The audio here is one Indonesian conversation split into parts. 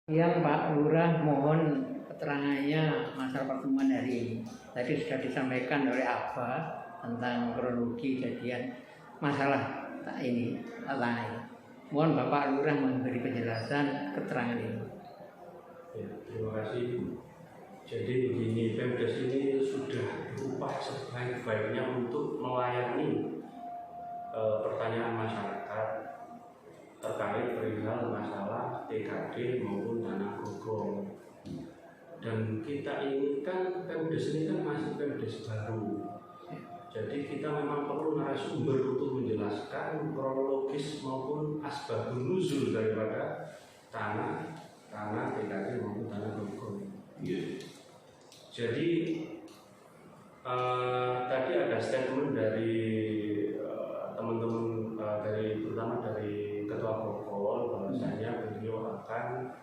Yang Pak Lurah mohon keterangannya masalah pertemuan hari ini. Tadi sudah disampaikan oleh Abah tentang kronologi kejadian masalah ini. Mohon Bapak Lurah memberi penjelasan keterangan ini. Ya, terima kasih. Jadi begini, Pemdes ini sudah berupaya sebaik-baiknya untuk melayani pertanyaan masyarakat terkait perihal masalah TKD maupun tanah gogong. Dan kita ini kan Pemdes ini kan masih Pemdes baru. Jadi kita memang perlu narasumber untuk menjelaskan kronologis maupun asbabun nuzul daripada tanah TKD maupun tanah gogong. Jadi tadi ada statement dari teman-teman terutama dari Ketua Prokol bahwasanya beliau akan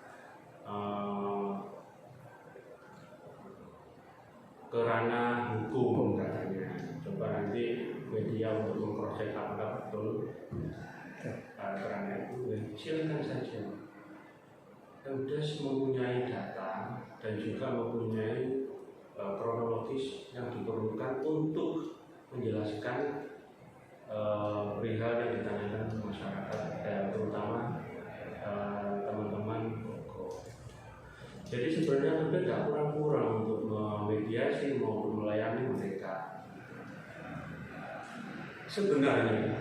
ke ranah hukum katanya. Coba nanti media untuk memproses apakah betul ranah itu, silakan saja. Pemdes mempunyai data dan juga mempunyai kronologis yang diperlukan untuk menjelaskan perihal yang ditanyakan masyarakat, terutama teman-teman Bogor. Jadi sebenarnya Pemdes tidak kurang-kurang untuk memediasi maupun melayani mereka. Sebenarnya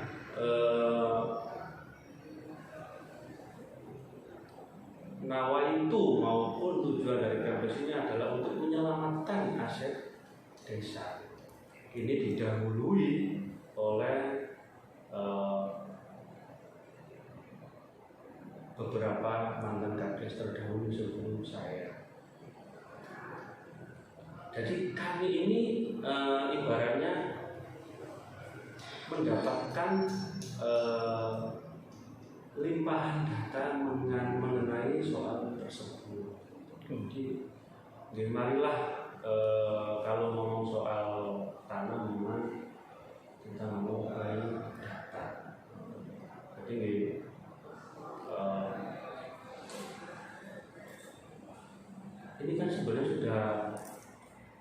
nawaitu maupun tujuan dari Pemdes ini adalah untuk menyelamatkan aset desa. Ini didahului oleh beberapa mantan Kades terdahulu sebelum saya. Jadi kami ini ibaratnya mendapatkan limpahan data mengenai soal tersebut. Jadi marilah kalau ngomong soal tanah memang kita ngomong mengenai data. Jadi ini kan sebenarnya sudah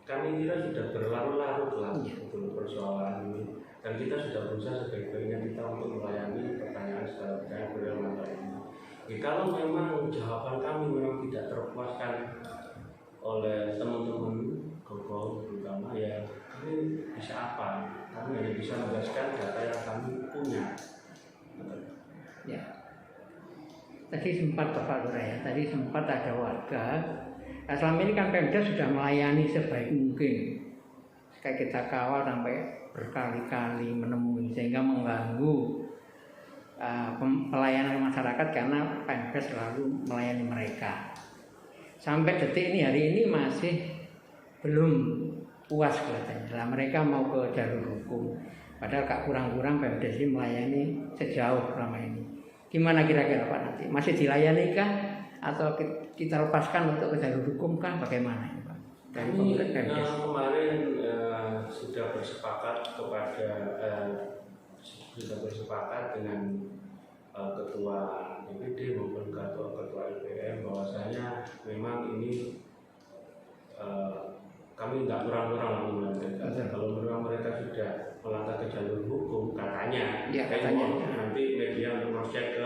kami kira sudah berlarut-larut lah untuk persoalan ini, dan kita sudah berusaha sebaik-baiknya kita untuk melayani pertanyaan secara bermasalah ini. Kalau memang jawaban kami memang tidak terpuaskan oleh teman-teman Gogong terutama, ya kami bisa apa? Kami hanya bisa menjelaskan data yang kami punya. Ya. Tadi sempat Bapak Lurah ya, tadi sempat ada warga. Nah, selama ini kan Pemdes sudah melayani sebaik mungkin. Kayak kita kawal sampai berkali-kali menemui sehingga mengganggu pelayanan masyarakat karena Pemdes selalu melayani mereka. Sampai detik ini, hari ini masih belum puas kelihatannya. Nah, mereka mau ke jalur hukum. Padahal gak kurang-kurang Pemdes ini melayani sejauh selama ini. Gimana kira-kira Pak nanti? Masih dilayani kah? Atau kita lepaskan untuk ke jalur hukum kah? Bagaimana ini Pak? Kami kemarin sudah bersepakat dengan ketua DPD maupun ketua IPM bahwasanya memang ini kami tidak kurang-kurang mereka. Kalau memang mereka sudah melangkah ke jalur hukum katanya, nanti media untuk cross-check ke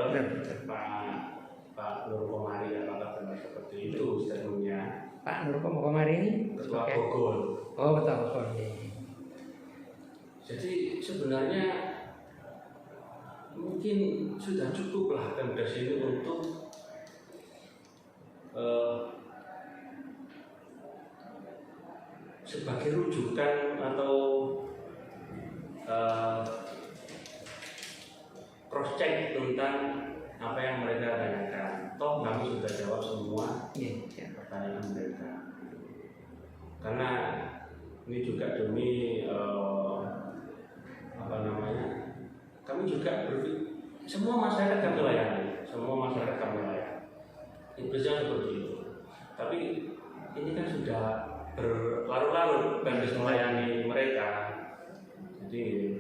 Pak Nur Komari apakah benar seperti itu statementnya. Pak Nur Komari ini Ketua Bogor. Oh, Ketua Bogor. Jadi sebenarnya mungkin sudah cukuplah Pemdes ini untuk sebagai rujukan atau cross check tentang apa yang mereka tanyakan. Toh kami sudah jawab semua pertanyaan mereka. Karena ini juga demi kami juga berpikir semua masyarakat kami layani, Intinya seperti itu. Tapi ini kan sudah berlarut-larut Pemdes melayani mereka. Jadi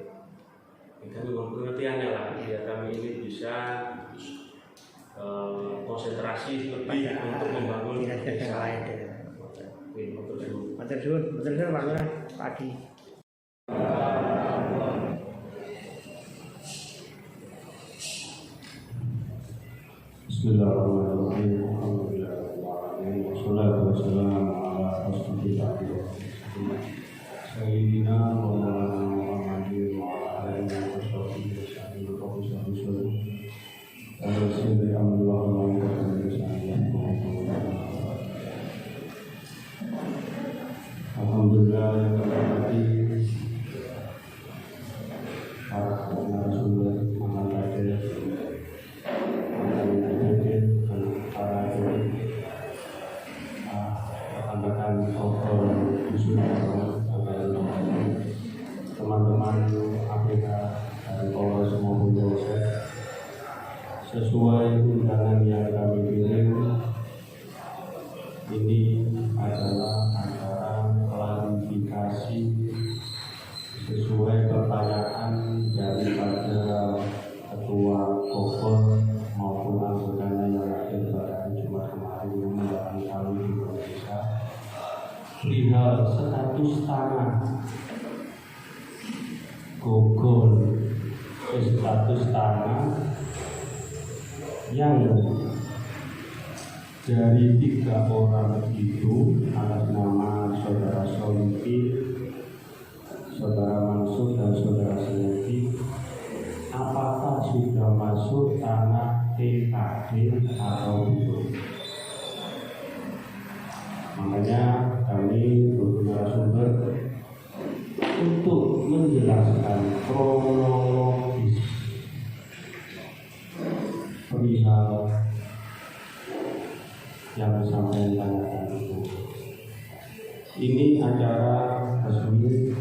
kami mohon pengertiannya lah, biar kami ini bisa konsentrasi donasi lebih untuk membangun desa yang lain. Betul Pak Lurah pagi. Bismillahirrahmanirrahim. Alhamdulillahirrahmanirrahim. Wassalatu wassalamu ala rasulillah Sayyidina wa maulana Muhammadin wa ala alihi wa sahbihi Alhamdulillah yang terhormati para narasumber, amal kader, rekan-rekan obor teman-teman APK dari Polres maupun Polsek, sesuai undangan yang kami pilih, ini adalah acara klarifikasi sesuai pertanyaan daripada Ketua Obor maupun anggotanya yang hadir pada Jumat kemarin mendatangi kami di Indonesia perihal status tanah Gogol, status tanah yang dari 3 orang itu atas nama Saudara Soliki, Saudara Mansur dan Saudara Seleki, apakah sudah masuk tanah TKD atau belum? Makanya kami narasumber untuk menjelaskan kronologis perihal yang sampai tanyakan itu. Ini acara resmi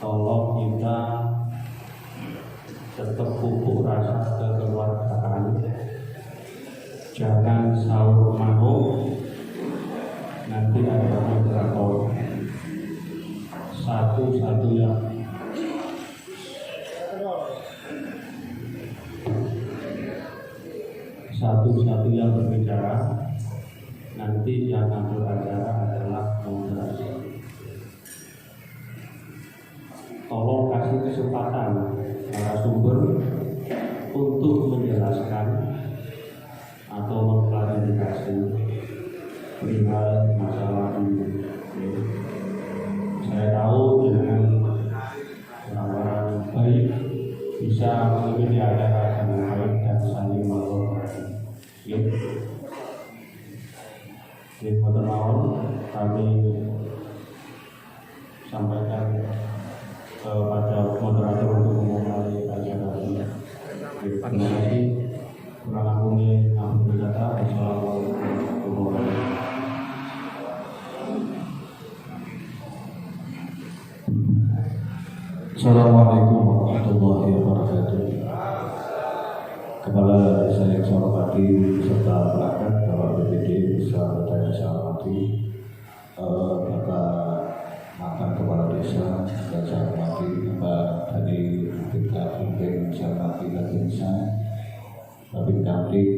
tolong kita tetap pupuk rasa kekeluargaan, jangan sahur manu. Nanti ada moderator satu-satunya yang berbicara, nanti yang atur acara adalah moderasi. Tolong kasih kesempatan narasumber untuk menjelaskan atau mengklarifikasi perihal masalah ini. Saya tahu dengan orang-orang baik bisa memimpin acara dengan baik dan saling menghargai. Kami sampaikan kepada moderator untuk memulai acara ini. Terima kasih. Kurang lebihnya kami berkata wassalamualaikum warahmatullahi wabarakatuh. Assalamualaikum warahmatullahi wabarakatuh. Kepala Desa yang saya hormati serta perangkat Bapak BPD Desa yang saya hormati, Bapak mantan Kepala Desa yang saya hormati, Bapak dari Bintang Pimpin saya hormati dan Desa, Bapak Kamtip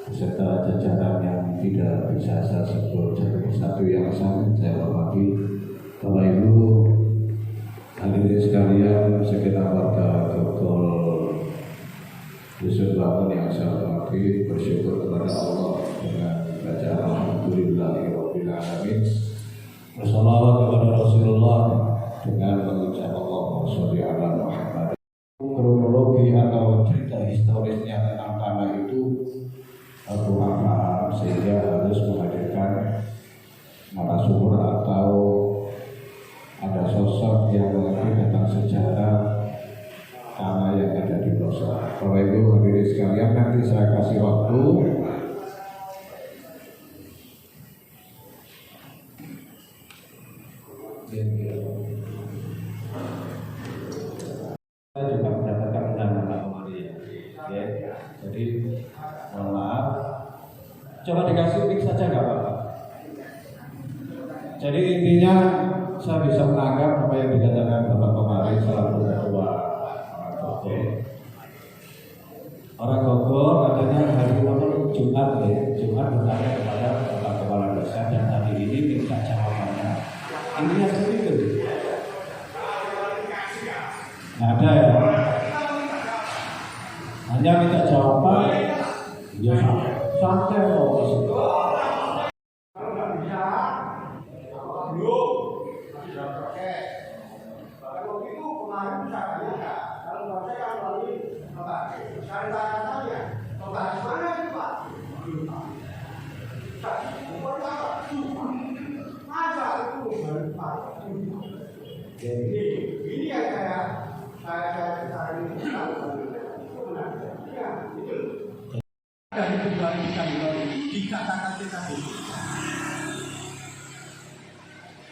beserta jajaran yang tidak bisa saya sebut satu persatu yang saya hormati, Bapak Ibu hadirin sekalian, segenap warga Gogol Dusun Bangun yang saya hormati, bersyukur kepada Allah dengan bacaan Alhamdulillahirabbil alamin. Wassallallahu kepada Rasulullah dengan mengucap Allahumma sholli ala Muhammad. Kronologi atau cerita historisnya tentang tanah itu kurang paham sehingga harus menghadirkan narasumber atau ada sosok yang mengerti tentang sejarah tanah yang ada di pelosok. Kalau itu hadirin sekalian, nanti saya kasih waktu saya juga mendapatkan undangan Pak Komari ya. Jadi mohon maaf, Coba dikasih mic saja nggak apa-apa. Jadi intinya saya bisa menangkap apa yang dikatakan Bapak kemarin selaku ketua Oke. Orang Bogor katanya hari Jumat ya, Jumat bertanya kepada Bapak Kepala Desa dan hari ini minta jawabannya. Intinya seperti itu. Nggak ada ya. Hanya minta jawaban. Ya santai loh. Ini yang saya cari dari kembali kita dikatakan kita itu,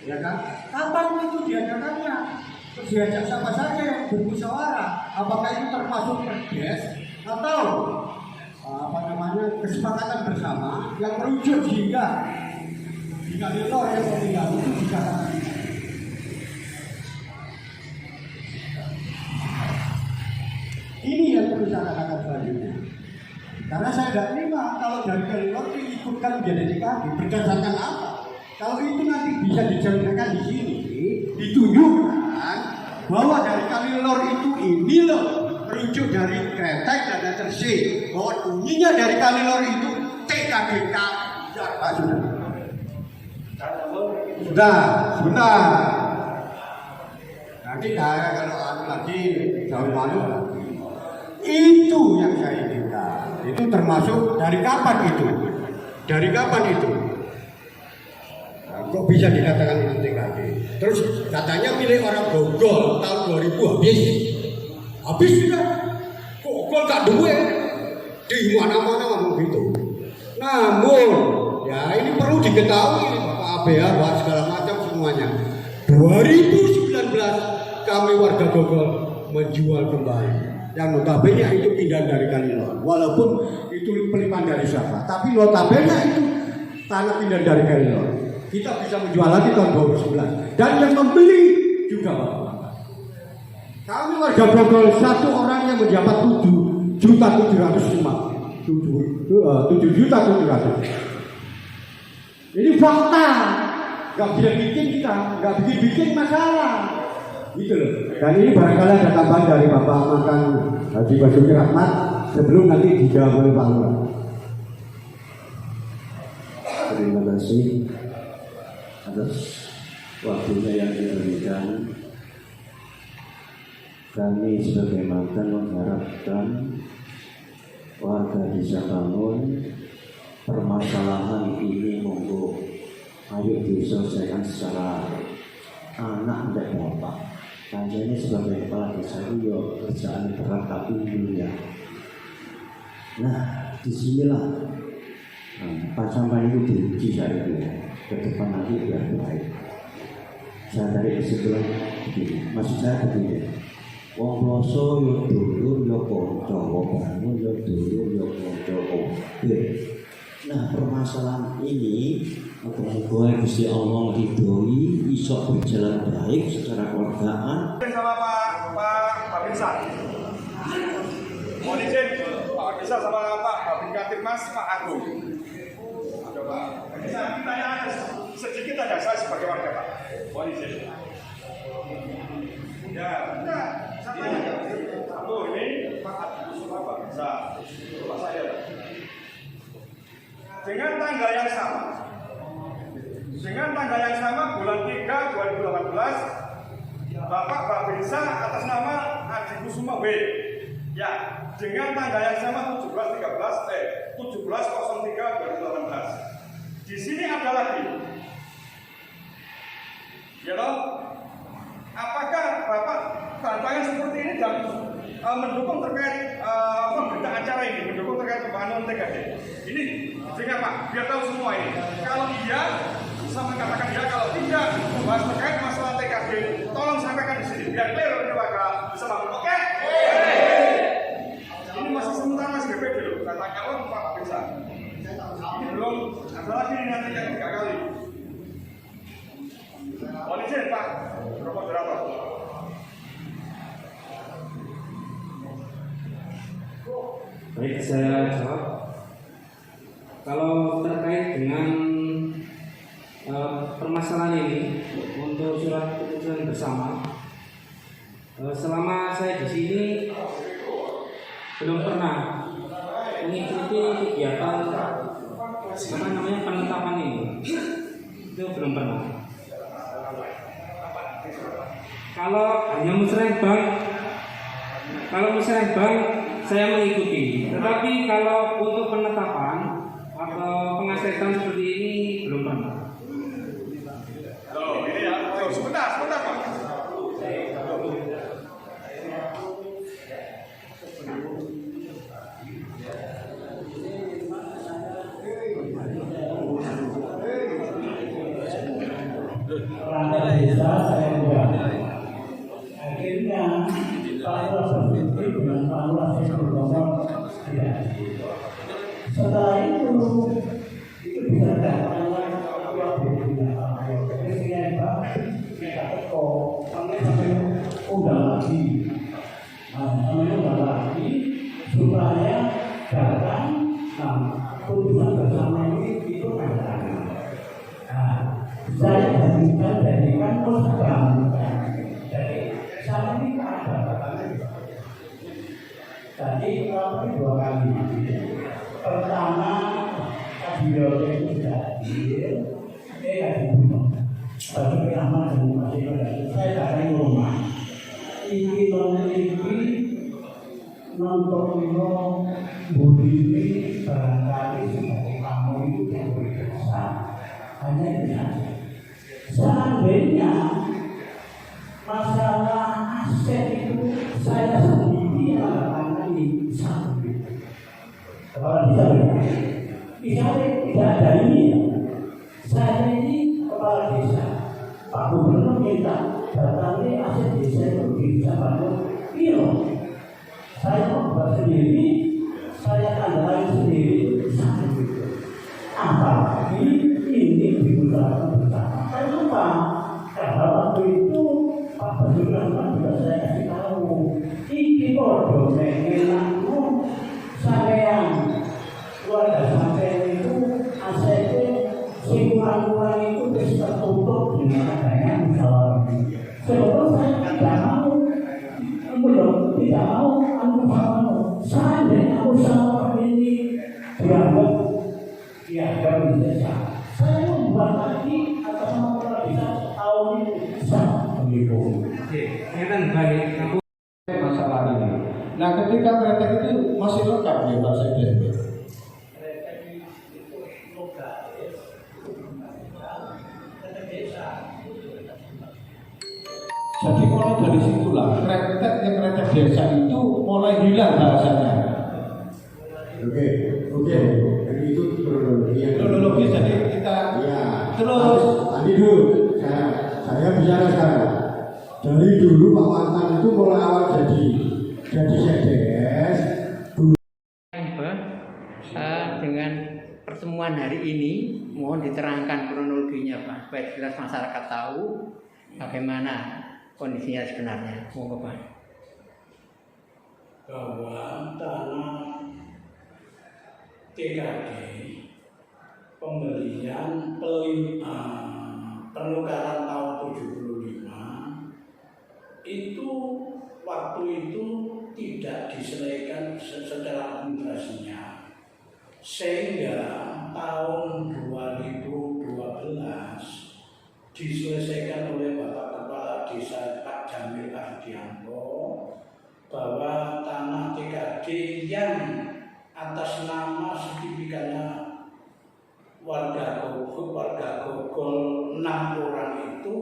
ya kan? Kapan itu diadakannya? Diajak siapa saja yang bermusyawarah? Apakah itu termasuk perdes atau kesepakatan bersama yang merujuk hingga nilai yang meninggal itu dikatakan? Ini yang perlu saya katakan selanjutnya. Karena saya tidak terima kalau dari Kalilor diikutkan menjadi DKD berdasarkan apa? Kalau itu nanti bisa dijalankan di sini, ditunjukkan bahwa dari Kalilor itu ini loh merujuk dari Kretek dan Tersik, bahwa bunyinya dari Kalilor itu TKDK. Sudah. Nanti saya kalau lagi jauh malu. Itu yang saya inginkan. Itu termasuk dari kapan itu? Dari kapan itu? Nah, kok bisa dikatakan itu TKD? Terus katanya milik orang Bogor tahun 2000 habis. Habis juga. Bogor tak duit. Di mana-mana ngomong gitu. Namun, ya ini perlu diketahui Bapak ABH bahwa segala macam semuanya. 2019 kami warga Bogor menjual kembali. Yang notabene itu pindah dari Kalilor, walaupun itu pelimpahan dari siapa, tapi notabene itu tanah pindah dari Kalilor. Kita bisa menjual lagi tahun 2011 dan yang membeli juga Bapak. Kami warga Bogor satu orang yang menjabat 7.700.000. Ini fakta, nggak bisa bikin kita, nggak bikin masalah. Gitu loh. Dan ini barangkali ada tambahan dari Bapak Makan Haji Basuki Rahmat sebelum nanti dijawab oleh Pak Lurah. Terima kasih atas waktunya yang diberikan. Kami sebagai mantan mengharapkan warga Desa Bangun permasalahan ini monggo ayo diselesaikan secara anak dan bapak. Saya ini sebagai kepala desa itu ya kerjaan berat tapi mulia. Nah, disinilah sampai itu diuji saya itu ke depan nanti biar baik. Saya dari kesimpulan begini, maksud saya begini. Wong ploso yo dulur yo kanca, wong bangun yo dulur yo kanca. Nah, permasalahan ini mudah-mudahan Gusti Allah ridhoi iso berjalan baik secara keluargaan. Sama Pak Bisa. Mohon izin Pak Bisa sama Pak Kabin Mas Pak Agung. Coba. Bisa ditanya aja sedikit aja saya sebagai warga Pak. Mohon izin. Ya, enggak. Sama aja. Satu ini Pak Agung sama Pak Bisa. Pak saya. Dengan tanggal yang sama bulan 3 2018 Bapak Babinsa atas nama Adi Kusuma W. Ya, dengan tanggal yang sama 17.03 2018. Di sini ada lagi. Ya loh. Apakah Bapak tantangan seperti ini dan mendukung terkait berita acara ini, mendukung terkait pembangunan TKD? Ini sehingga Pak, biar tahu semua ini. Kalau iya, bisa mengatakan ya. Kalau tidak, membahas terkait masalah TKD, tolong sampaikan di sini. Biar clear ini Pak, bisa bangun. Oke? Ini masih sementara masih BPD loh. Saya tanya Pak bisa. Ini belum nanti yang 3 kali. Mohon izin Pak Moderator. Baik, saya jawab. Kalau terkait dengan permasalahan ini untuk surat keputusan bersama, selama saya di sini belum pernah mengikuti kegiatan penetapan ini, itu belum pernah. Kalau hanya musrembang, saya mengikuti. Tetapi kalau untuk penetapan atau pengasetan seperti ini belum pernah. Loh, ini ya. Loh, sebentar Pak. Perangkat desa saya buat. Akhirnya Pak Lurah berpikir dengan Pak Lurah saya bergabung. Ya. Setelah itu bisa datang undang lagi, undang lagi supaya datang. Keputusan bersama ini itu ada. Saya jadikan musbang. Jadi saya ini ada. Jadi kami 2 kali. Pertama beliau itu sudah hadir, dibunuh. Bagi Ahmad dan Masih saya datang rumah. Ini nonton budi ini barangkali sebagai kamu itu yang berjasa. Hanya itu saja. Seandainya masalah aset itu saya sendiri yang menangani sendiri. Kepala desa tidak ada ini. Saya ini kepala desa. Pak Gubernur minta datangi aset desa itu bisa bangun. Iya. Saya membuat sendiri, saya tandai sendiri sendiri. Apalagi ini digunakan bersama. Saya lupa karena waktu itu Pak Basuki juga saya kasih tahu. Ini bodoh mengenangku sampean keluarga sampean itu asetnya kurang itu bisa tertutup dengan adanya musyawarah. Sebetulnya saya tidak mau, tidak mau seandainya musyawarah ini dianggap bisa. Saya membuat lagi atas nama bisa tahun ini bisa begitu. Kan baik. Masalah ini. Nah, ketika kretek itu masih lengkap ya Pak Sekjen. Jadi mulai dari situlah kretek desa itu mulai hilang bahasanya. Oke. Jadi itu Kronologis jadi kita terus. Tadi dulu saya bicara sekarang. Dari dulu Pak Mantan itu mulai awal jadi CDS. Dengan pertemuan hari ini mohon diterangkan kronologinya Pak supaya jelas masyarakat tahu bagaimana kondisinya sebenarnya. Monggo Pak. Bahwa tanah TKD pembelian penukaran tahun 75 itu waktu itu tidak diselesaikan secara administrasinya, sehingga tahun 2012 diselesaikan oleh Bapak Kepala Desa Pak Jamil Ardianto bahwa tanah TKD yang atas nama sertifikatnya warga Gogol 6 orang itu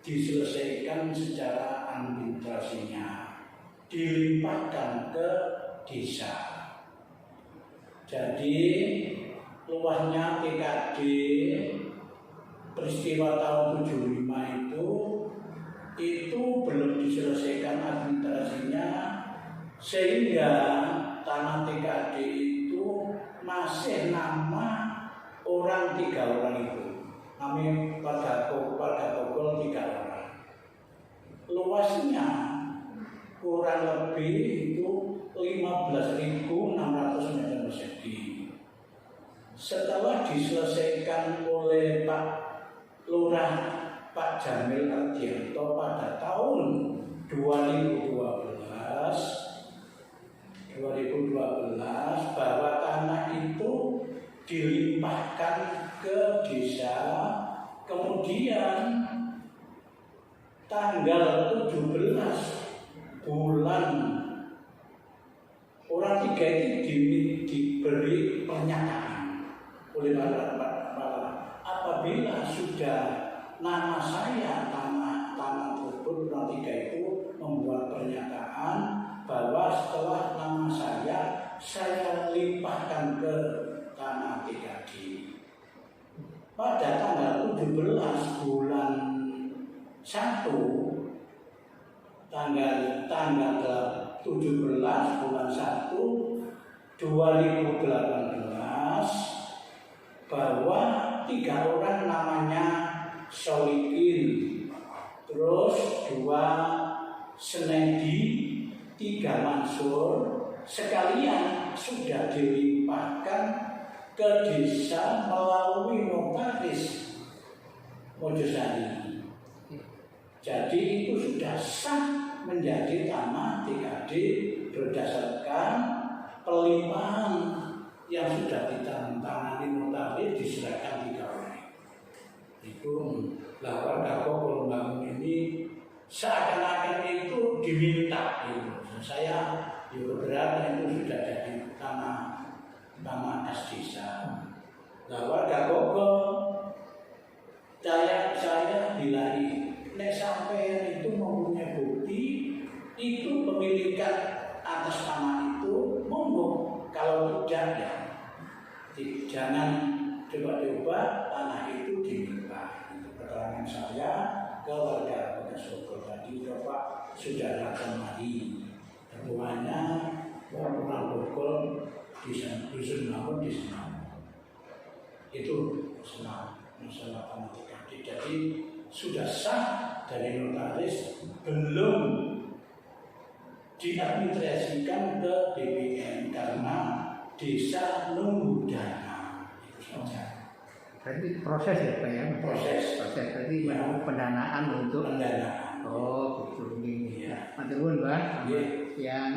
diselesaikan secara administrasinya, dilimpahkan ke desa. Jadi luasnya TKD peristiwa tahun 75 itu belum diselesaikan administrasinya, sehingga tanah TKD itu masih nama orang 3 orang itu. Kami pada Bogor 3 orang. Luasnya kurang lebih itu 15.600 meter persegi. Setelah diselesaikan oleh Pak Lurah Pak Jamil Ardianto pada tahun 2012 bahwa tanah itu dilimpahkan ke desa, kemudian tanggal 17 bulan orang 3 itu diberi pernyataan oleh para apabila sudah nama saya tanah tersebut, orang 3 itu membuat pernyataan bahwa setelah nama saya limpahkan ke tanah TKD. Pada tanggal 17 bulan 1 tanggal 17 bulan 1 2018 bahwa 3 orang namanya Solikin, terus 2 Senedi, 3 Mansur sekalian sudah dilimpahkan ke desa melalui notaris Mojosari. Jadi itu sudah sah menjadi tanah TKD berdasarkan pelimpahan yang sudah ditandatangani notaris diserahkan 3 orang. Itu warga Bogor membangun ini seakan-akan itu diminta itu. Saya keberatan itu sudah jadi tanah kas desa. Warga Bogor saya bilai nek sampai itu mempunyai bukti itu pemilikan atas tanah itu, monggo. Kalau tidak ya jangan coba-coba tanah itu diminta. Itu keterangan saya ke warga Bogor tadi. Bapak sudah datang lagi ketuanya orang Bogor di dusun namun di sana itu masalah tanah TKD. Jadi sudah sah dari notaris, belum diadministrasikan ke BPN karena desa nunggu dana. Itu saja. Berarti proses ya Pak ya? Proses. Berarti menunggu pendanaan untuk pendanaan. Oh, betul ini. Ya. Matur nuwun, Pak. Iya. Yang